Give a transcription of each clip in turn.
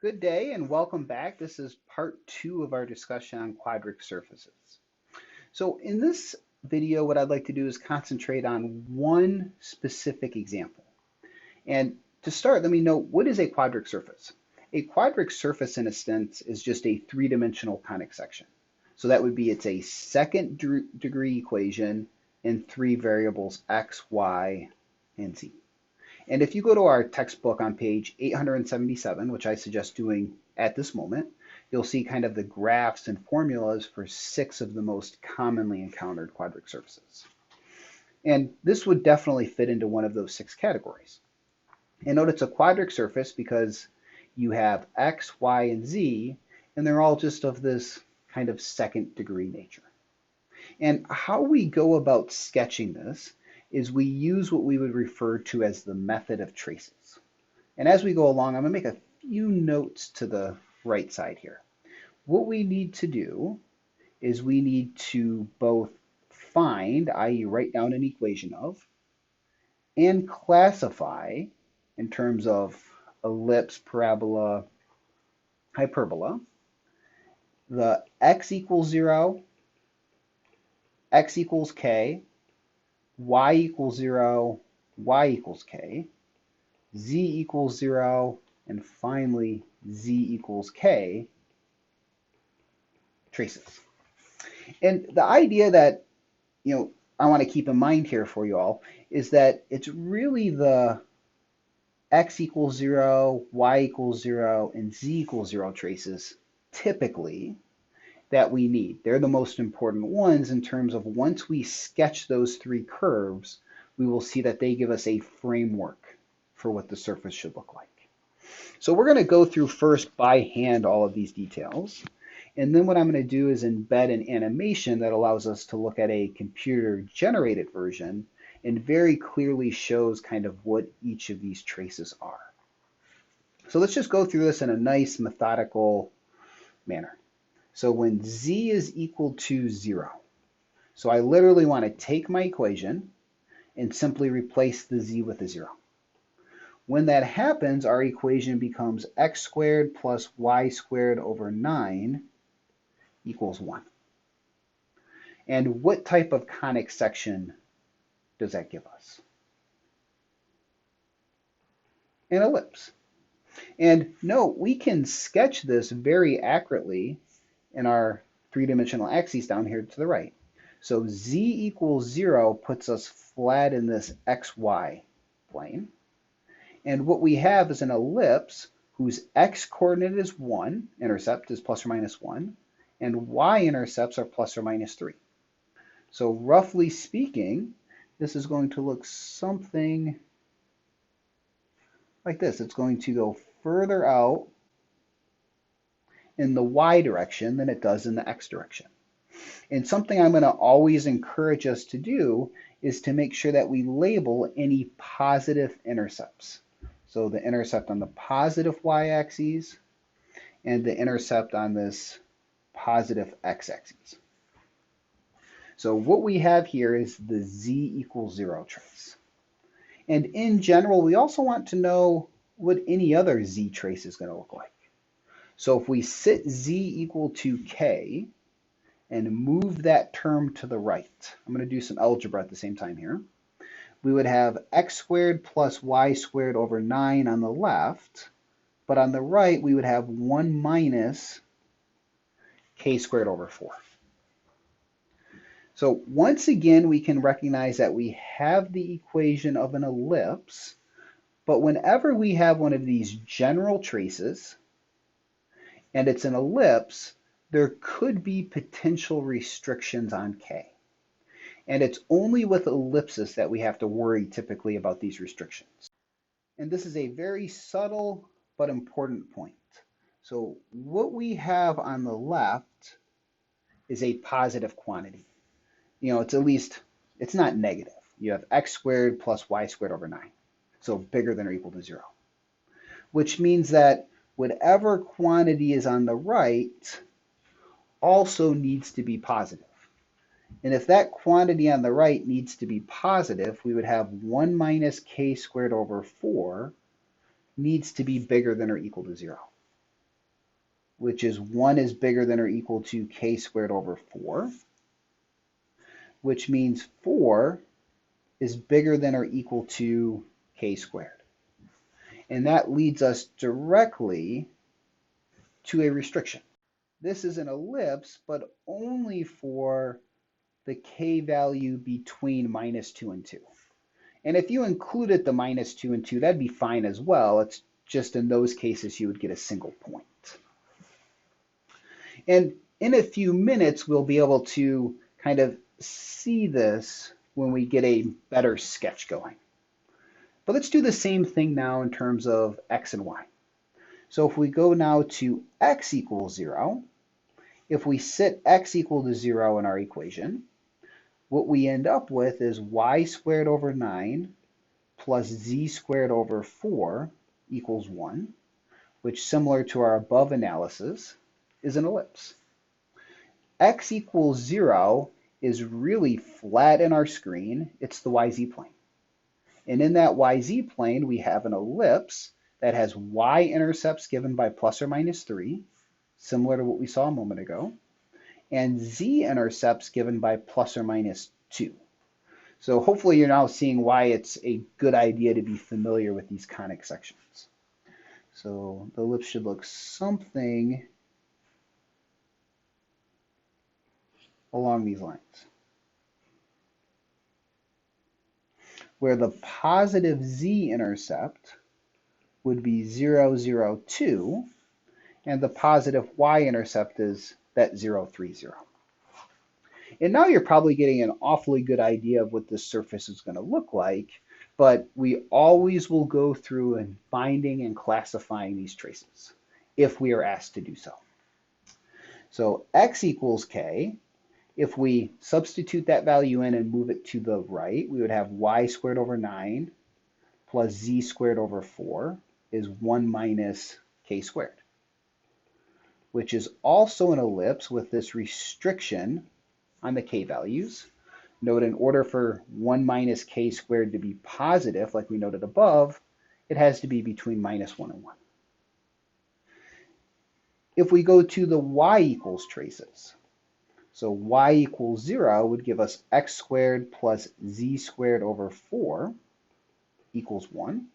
Good day and welcome back. This is part two of our discussion on quadric surfaces. So in this video, what I'd like to do is concentrate on one specific example. And to start, let me know, what is a quadric surface? A quadric surface, in a sense, is just a three-dimensional conic section. So that would be it's a second degree equation in three variables, x, y, and z. And if you go to our textbook on page 877, which I suggest doing at this moment, you'll see kind of the graphs and formulas for six of the most commonly encountered quadric surfaces. And this would definitely fit into one of those six categories. And note it's a quadric surface because you have x, y, and z, and they're all just of this kind of second degree nature. And how we go about sketching this is we use what we would refer to as the method of traces. And as we go along, I'm going to make a few notes to the right side here. What we need to do is we need to both find, i.e. write down an equation of, and classify in terms of ellipse, parabola, hyperbola, the x equals 0, x equals k, y equals 0, y equals k, z equals 0, and finally z equals k traces. And the idea that I want to keep in mind here for you all is that it's really the x equals 0, y equals 0, and z equals 0 traces typically that we need. They're the most important ones in terms of once we sketch those three curves, we will see that they give us a framework for what the surface should look like. So we're going to go through first by hand all of these details. And then what I'm going to do is embed an animation that allows us to look at a computer generated version and very clearly shows kind of what each of these traces are. So let's just go through this in a nice methodical manner. So when z is equal to 0, so I literally want to take my equation and simply replace the z with a 0. When that happens, our equation becomes x squared plus y squared over 9 equals 1. And what type of conic section does that give us? An ellipse. And note, we can sketch this very accurately in our three-dimensional axes down here to the right. So z equals 0 puts us flat in this xy plane. And what we have is an ellipse whose x-coordinate is 1, intercept is plus or minus 1, and y-intercepts are plus or minus 3. So roughly speaking, this is going to look something like this. It's going to go further out in the y direction than it does in the x direction. And something I'm going to always encourage us to do is to make sure that we label any positive intercepts. So the intercept on the positive y-axis and the intercept on this positive x-axis. So what we have here is the z equals 0 trace. And in general, we also want to know what any other z trace is going to look like. So if we set z equal to k and move that term to the right, I'm going to do some algebra at the same time here. We would have x squared plus y squared over 9 on the left, but on the right we would have 1 minus k squared over 4. So once again, we can recognize that we have the equation of an ellipse, but whenever we have one of these general traces, and it's an ellipse, there could be potential restrictions on k. And it's only with ellipses that we have to worry typically about these restrictions. And this is a very subtle but important point. So what we have on the left is a positive quantity. It's at least, it's not negative. You have x squared plus y squared over 9. So bigger than or equal to 0. Which means that whatever quantity is on the right also needs to be positive. And if that quantity on the right needs to be positive, we would have 1 minus k squared over 4 needs to be bigger than or equal to 0. which is 1 is bigger than or equal to k squared over 4, which means 4 is bigger than or equal to k squared. And that leads us directly to a restriction. This is an ellipse, but only for the k value between -2 and 2. And if you included the -2 and 2, that'd be fine as well. It's just in those cases you would get a single point. And in a few minutes, we'll be able to kind of see this when we get a better sketch going. But let's do the same thing now in terms of x and y. So if we go now to x equals 0, if we set x equal to 0 in our equation, what we end up with is y squared over 9 plus z squared over 4 equals 1, which, similar to our above analysis, is an ellipse. X equals 0 is really flat in our screen. It's the YZ plane. And in that YZ plane, we have an ellipse that has y-intercepts given by plus or minus 3, similar to what we saw a moment ago, and z-intercepts given by plus or minus 2. So hopefully you're now seeing why it's a good idea to be familiar with these conic sections. So the ellipse should look something along these lines, where the positive z-intercept would be 0, 0, 2, and the positive y-intercept is that 0, 3, 0. And now you're probably getting an awfully good idea of what this surface is going to look like, but we always will go through and finding and classifying these traces if we are asked to do so. So x equals k. If we substitute that value in and move it to the right, we would have y squared over 9 plus z squared over 4 is 1 minus k squared, which is also an ellipse with this restriction on the k values. Note, in order for 1 minus k squared to be positive, like we noted above, it has to be between -1 and 1. If we go to the y equals traces, so y equals 0 would give us x squared plus z squared over 4 equals 1.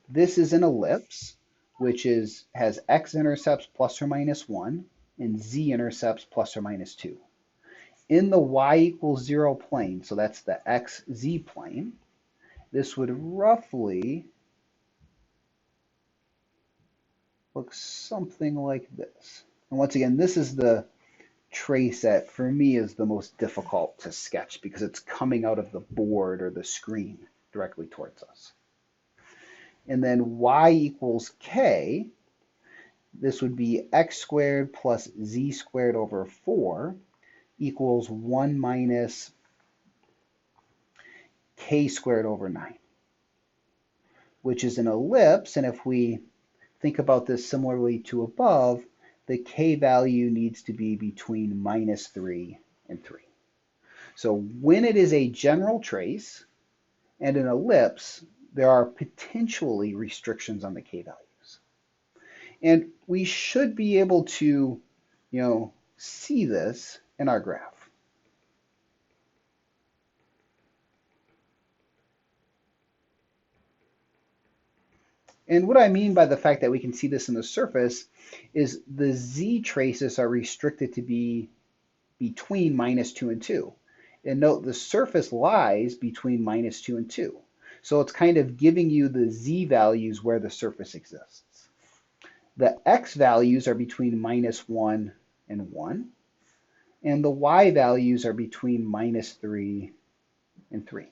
This is an ellipse, which has x-intercepts plus or minus 1 and z-intercepts plus or minus 2. In the y equals 0 plane, so that's the xz plane, this would roughly look something like this. And once again, this is the trace that for me is the most difficult to sketch because it's coming out of the board or the screen directly towards us. And then y equals k, this would be x squared plus z squared over 4 equals 1 minus k squared over 9, which is an ellipse. And if we think about this similarly to above, the k value needs to be between -3 and 3. So when it is a general trace and an ellipse, there are potentially restrictions on the k values. And we should be able to, see this in our graph. And what I mean by the fact that we can see this in the surface is the z traces are restricted to be between -2 and 2. And note the surface lies between -2 and 2. So it's kind of giving you the z values where the surface exists. The x values are between -1 and 1. And the y values are between -3 and 3.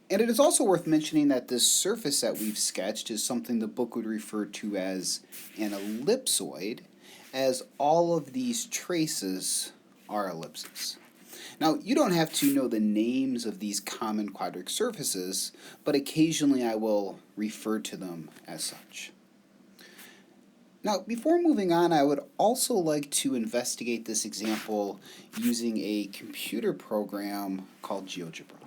And it is also worth mentioning that this surface that we've sketched is something the book would refer to as an ellipsoid, as all of these traces are ellipses. Now, you don't have to know the names of these common quadric surfaces, but occasionally I will refer to them as such. Now, before moving on, I would also like to investigate this example using a computer program called Geogebra.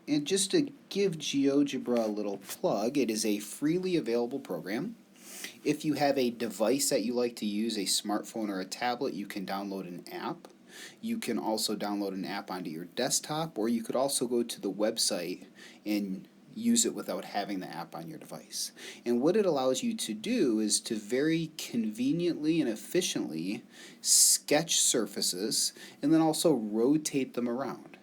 And just to give Geogebra a little plug, it is a freely available program. If you have a device that you like to use, a smartphone or a tablet, you can download an app. You can also download an app onto your desktop, or you could also go to the website and use it without having the app on your device. And what it allows you to do is to very conveniently and efficiently sketch surfaces and then also rotate them around.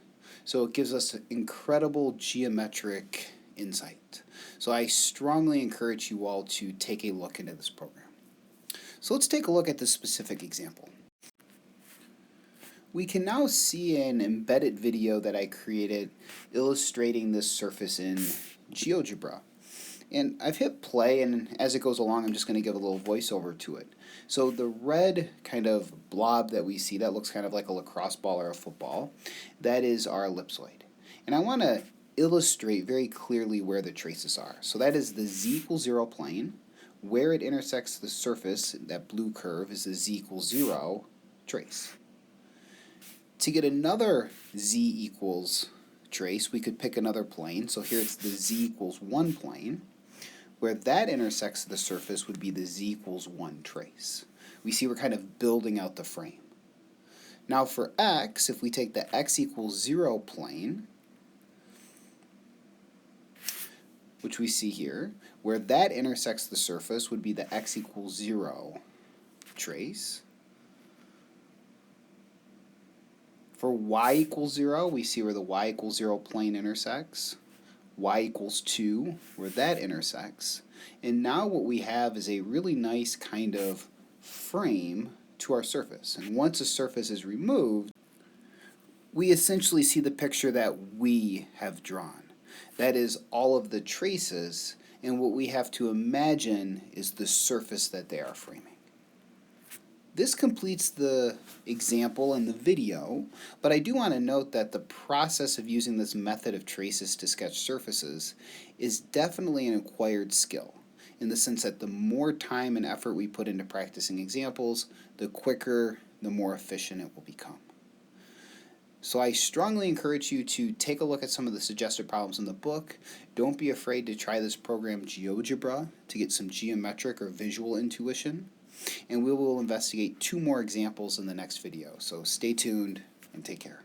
So it gives us incredible geometric insight. So I strongly encourage you all to take a look into this program. So let's take a look at this specific example. We can now see an embedded video that I created illustrating this surface in Geogebra. And I've hit play, and as it goes along, I'm just going to give a little voiceover to it. So the red kind of blob that we see, that looks kind of like a lacrosse ball or a football, that is our ellipsoid. And I want to illustrate very clearly where the traces are. So that is the z equals 0 plane. Where it intersects the surface, that blue curve, is the z equals 0 trace. To get another z equals trace, we could pick another plane. So here it's the z equals 1 plane. Where that intersects the surface would be the z equals 1 trace. We see we're kind of building out the frame. Now for x, if we take the x equals 0 plane, which we see here, where that intersects the surface would be the x equals 0 trace. For y equals 0, we see where the y equals 0 plane intersects. Y equals 2, where that intersects. And now what we have is a really nice kind of frame to our surface. And once a surface is removed, we essentially see the picture that we have drawn. That is all of the traces, and what we have to imagine is the surface that they are framing. This completes the example and the video, but I do want to note that the process of using this method of traces to sketch surfaces is definitely an acquired skill, in the sense that the more time and effort we put into practicing examples, the quicker, the more efficient it will become. So I strongly encourage you to take a look at some of the suggested problems in the book. Don't be afraid to try this program Geogebra to get some geometric or visual intuition. And we will investigate 2 more examples in the next video. So stay tuned and take care.